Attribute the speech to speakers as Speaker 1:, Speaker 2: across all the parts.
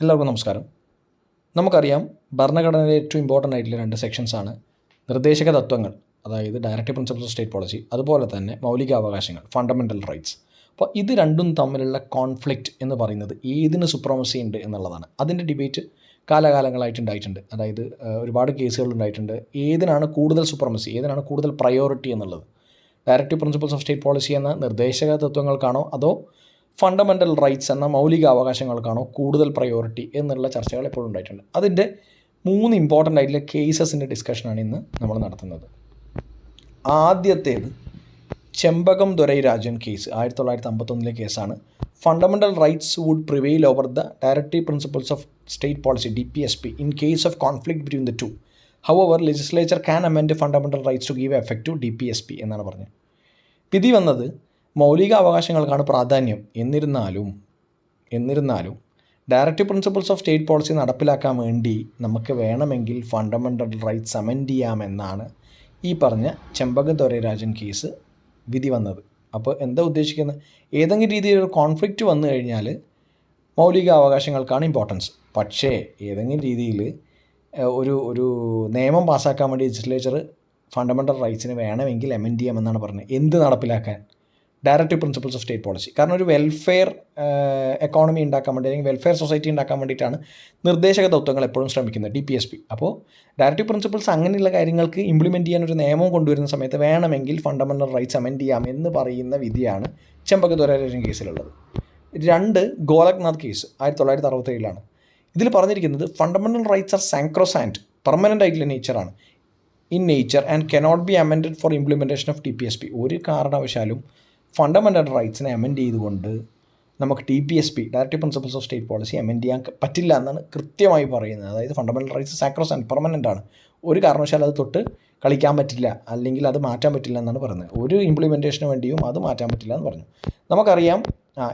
Speaker 1: എല്ലാവർക്കും നമസ്കാരം. നമുക്കറിയാം ഭരണഘടനയിലെ ഏറ്റവും ഇമ്പോർട്ടൻ്റ് ആയിട്ടുള്ള രണ്ട് സെക്ഷൻസാണ് നിർദ്ദേശക തത്വങ്ങൾ, അതായത് directive principles of state policy, അതുപോലെ തന്നെ മൗലികാവകാശങ്ങൾ, ഫണ്ടമെൻ്റൽ റൈറ്റ്സ്. അപ്പോൾ ഇത് രണ്ടും തമ്മിലുള്ള കോൺഫ്ലിക്റ്റ് എന്ന് പറയുന്നത് ഏതിന് സുപ്രമസി ഉണ്ട് എന്നുള്ളതാണ്. അതിൻ്റെ ഡിബേറ്റ് കാലാകാലങ്ങളായിട്ട് ഉണ്ടായിട്ടുണ്ട്. അതായത് ഒരുപാട് കേസുകൾ ഉണ്ടായിട്ടുണ്ട്. ഏതിനാണ് കൂടുതൽ സുപ്രമസി, ഏതിനാണ് കൂടുതൽ പ്രയോറിറ്റി എന്നുള്ളത്. Directive principles of state policy എന്ന നിർദ്ദേശക തത്വങ്ങൾക്കാണോ അതോ ഫണ്ടമെൻ്റൽ റൈറ്റ്സ് എന്ന മൗലിക അവകാശങ്ങൾക്കാണോ കൂടുതൽ പ്രയോറിറ്റി എന്നുള്ള ചർച്ചകൾ എപ്പോഴും ഉണ്ടായിട്ടുണ്ട്. അതിൻ്റെ 3 ഇമ്പോർട്ടൻ്റ് ആയിട്ടുള്ള കേസസിൻ്റെ ഡിസ്കഷനാണ് ഇന്ന് നമ്മൾ നടത്തുന്നത്. ആദ്യത്തേത് ചെമ്പകം ദൊരൈരാജൻ കേസ്, 1951 കേസാണ്. Fundamental rights would prevail over the directive principles of state policy DPSP in case of conflict between the two. However legislature can amend fundamental rights to give effect to DPSP എന്നാണ് പറഞ്ഞത്. വിധി വന്നത് മൗലിക അവകാശങ്ങൾക്കാണ് പ്രാധാന്യം. എന്നിരുന്നാലും directive principles of state policy നടപ്പിലാക്കാൻ വേണ്ടി നമുക്ക് വേണമെങ്കിൽ ഫണ്ടമെൻ്റൽ റൈറ്റ്സ് അമെൻഡ് ചെയ്യാമെന്നാണ് ഈ പറഞ്ഞ ചെമ്പകം ദൊരൈരാജൻ കേസ് വിധി വന്നത്. അപ്പോൾ എന്താ ഉദ്ദേശിക്കുന്നത്? ഏതെങ്കിലും രീതിയിലൊരു കോൺഫ്ലിക്റ്റ് വന്നു കഴിഞ്ഞാൽ മൗലിക അവകാശങ്ങൾക്കാണ് ഇമ്പോർട്ടൻസ്. പക്ഷേ ഏതെങ്കിലും രീതിയിൽ ഒരു നിയമം പാസ്സാക്കാൻ വേണ്ടി ലെജിസ്ലേച്ചർ ഫണ്ടമെൻ്റൽ റൈറ്റ്സിന് വേണമെങ്കിൽ അമെൻഡ് ചെയ്യാമെന്നാണ് പറഞ്ഞത്. എന്ത് നടപ്പിലാക്കാൻ? Directive principles of state policy. കാരണം ഒരു വെൽഫെയർ എക്കോണമി ഉണ്ടാക്കാൻ വേണ്ടി, അല്ലെങ്കിൽ വെൽഫെയർ സൊസൈറ്റി ഉണ്ടാക്കാൻ വേണ്ടിയിട്ടാണ് നിർദ്ദേശക തത്വങ്ങൾ എപ്പോഴും ശ്രമിക്കുന്നത്, DPSP. അപ്പോൾ ഡയറക്റ്റീവ് പ്രിൻസിപ്പിൾസ് അങ്ങനെയുള്ള കാര്യങ്ങൾക്ക് ഇംപ്ലിമെൻറ്റ് ചെയ്യാൻ ഒരു നിയമം കൊണ്ടുവരുന്ന സമയത്ത് വേണമെങ്കിൽ ഫണ്ടമെൻ്റൽ റൈറ്റ്സ് അമെൻഡ് ചെയ്യാം എന്ന് പറയുന്ന വിധിയാണ് ചെമ്പകം ദൊരൈരാജൻ കേസിലുള്ളത്. 2 ഗോലക്നാഥ് കേസ് 1967. ഇതിൽ പറഞ്ഞിരിക്കുന്നത് fundamental rights are sacrosanct, permanent ആയിട്ടുള്ള നേച്ചറാണ് in nature and cannot be amended for implementation of DPSP. ഒരു കാരണവശാലും ഫണ്ടമെൻ്റൽ റൈറ്റ്സിനെ അമെൻഡ് ചെയ്തുകൊണ്ട് നമുക്ക് DPSP, directive principles of state policy, amend ചെയ്യാൻ പറ്റില്ല എന്നാണ് കൃത്യമായി പറയുന്നത്. അതായത് ഫണ്ടമെൻ്റൽ റൈറ്റ്സ് സാക്രോസാൻറ്റ്, പെർമനൻ്റ് ആണ്. ഒരു കാരണവശാലും അത് തൊട്ട് കളിക്കാൻ പറ്റില്ല, അല്ലെങ്കിൽ അത് മാറ്റാൻ പറ്റില്ല എന്നാണ് പറയുന്നത്. ഒരു ഇംപ്ലിമെൻറ്റേഷന് വേണ്ടിയും അത് മാറ്റാൻ പറ്റില്ല എന്ന് പറഞ്ഞു. നമുക്കറിയാം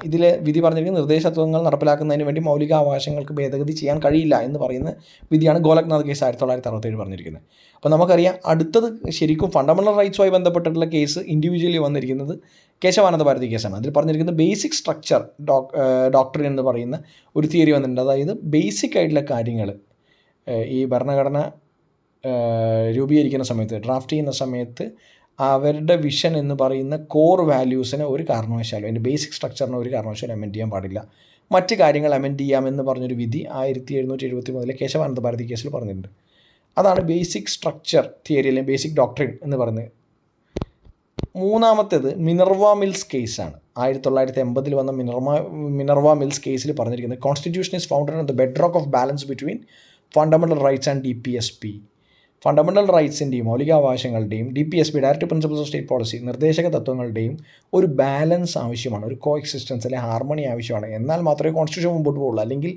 Speaker 1: ഇതിൽ വിധി പറഞ്ഞിരിക്കുന്ന നിർദ്ദേശതത്വങ്ങൾ നടപ്പിലാക്കുന്നതിന് വേണ്ടി മൗലിക അവകാശങ്ങൾക്ക് ഭേദഗതി ചെയ്യാൻ കഴിയില്ല എന്ന് പറയുന്ന വിധിയാണ് ഗോലക്നാഥ് കേസ് 1967 പറഞ്ഞിരിക്കുന്നത്. അപ്പോൾ നമുക്കറിയാം അടുത്തത് ശരിക്കും ഫണ്ടമെൻ്റൽ റൈറ്റ്സുമായി ബന്ധപ്പെട്ടിട്ടുള്ള കേസ് ഇൻഡിവിജ്വലി വന്നിരിക്കുന്നത് കേശവാനന്ദ ഭാരതി കേസാണ്. അതിൽ പറഞ്ഞിരിക്കുന്നത് ബേസിക് സ്ട്രക്ചർ ഡോക്ട്രിൻ എന്ന് പറയുന്ന ഒരു തിയറി വന്നിട്ടുണ്ട്. അതായത് ബേസിക് ആയിട്ടുള്ള കാര്യങ്ങൾ ഈ ഭരണഘടന രൂപീകരിക്കുന്ന സമയത്ത്, ഡ്രാഫ്റ്റ് ചെയ്യുന്ന സമയത്ത് അവരുടെ വിഷൻ എന്ന് പറയുന്ന കോർ വാല്യൂസിനെ ഒരു കാരണവശാലും, അതിൻ്റെ ബേസിക് സ്ട്രക്ചറിനെ ഒരു കാരണവശാലും അമെൻഡ് ചെയ്യാൻ പാടില്ല. മറ്റ് കാര്യങ്ങൾ അമെൻഡ് ചെയ്യാമെന്ന് പറഞ്ഞൊരു വിധി 1773 കേശവാനന്ദ ഭാരതി കേസിൽ പറഞ്ഞിട്ടുണ്ട്. അതാണ് ബേസിക് സ്ട്രക്ചർ തിയറി, അല്ലെങ്കിൽ ബേസിക് ഡോക്ട്രിൻ എന്ന് പറയുന്നത്. 3ാമത്തേത് മിനർവ മിൽസ് കേസാണ്. 1980 വന്ന മിനർവ മിൽസ് കേസിൽ പറഞ്ഞിരിക്കുന്നത് constitution is founded on the bedrock of balance between fundamental rights and DPSP. Fundamental റൈറ്റ്സിൻ്റെയും മൗലികാവകാശങ്ങളുടെയും DPSP, directive principles of state policy, നിർദ്ദേശക തത്വങ്ങളുടെയും ഒരു ബാലൻസ് ആവശ്യമാണ്, ഒരു കോ എക്സിസ്റ്റൻസ് അല്ലെങ്കിൽ ഹാർമണി ആവശ്യമാണ്. എന്നാൽ മാത്രമേ കോൺസ്റ്റിറ്റ്യൂഷൻ മുമ്പോട്ട് പോകുള്ളൂ. അല്ലെങ്കിൽ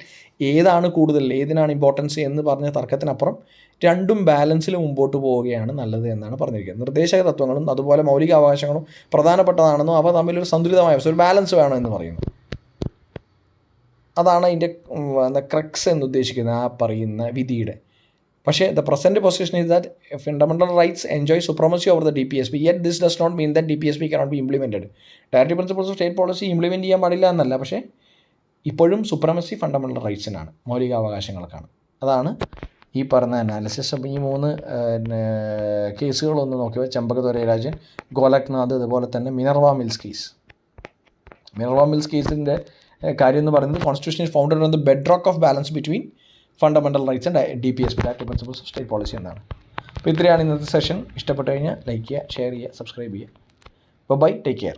Speaker 1: ഏതാണ് കൂടുതൽ, ഏതിനാണ് ഇമ്പോർട്ടൻസ് എന്ന് പറഞ്ഞ തർക്കത്തിനപ്പുറം രണ്ടും ബാലൻസിൽ മുമ്പോട്ട് പോവുകയാണ് നല്ലത് എന്നാണ് പറഞ്ഞിരിക്കുന്നത്. നിർദ്ദേശക തത്വങ്ങളും അതുപോലെ മൗലികാവകാശങ്ങളും പ്രധാനപ്പെട്ടതാണെന്നും അവ തമ്മിലൊരു സന്തുലിതമായ ഒരു ബാലൻസ് വേണം എന്ന് പറയുന്നു. അതാണ് അതിൻ്റെ ക്രക്സ് എന്ന് ഉദ്ദേശിക്കുന്നത് ആ പറയുന്ന വിധിയുടെ. പക്ഷേ the present position is that fundamental rights enjoy supremacy over the DPSP, yet this does not mean that DPSP cannot be implemented. Directive principles of state policy implement ചെയ്യാൻ പാടില്ല എന്നല്ല, പക്ഷേ ഇപ്പോഴും സുപ്രമസി ഫണ്ടമെൻ്റൽ റൈറ്റ്സിനാണ്, മൗലികാവകാശങ്ങൾക്കാണ്. അതാണ് ഈ പറഞ്ഞ അനാലിസിസ്. അപ്പോൾ ഈ 3 കേസുകളൊന്ന് നോക്കിയാൽ ചെമ്പകം ദൊരൈരാജൻ, ഗോലക്നാഥ്, അതുപോലെ തന്നെ Minerva Mills case. Minerva Mills കേസിൻ്റെ കാര്യം എന്ന് പറയുന്നത് constitution is founded on the bedrock of balance between fundamental rights and DPSP, directive principles of state policy എന്നാണ്. അപ്പോൾ ഇത്രയാണ് ഇന്നത്തെ സെഷൻ. ഇഷ്ടപ്പെട്ടു കഴിഞ്ഞാൽ ലൈക്ക് ചെയ്യുക, ഷെയർ ചെയ്യുക, സബ്സ്ക്രൈബ് ചെയ്യുക. Bye, take care.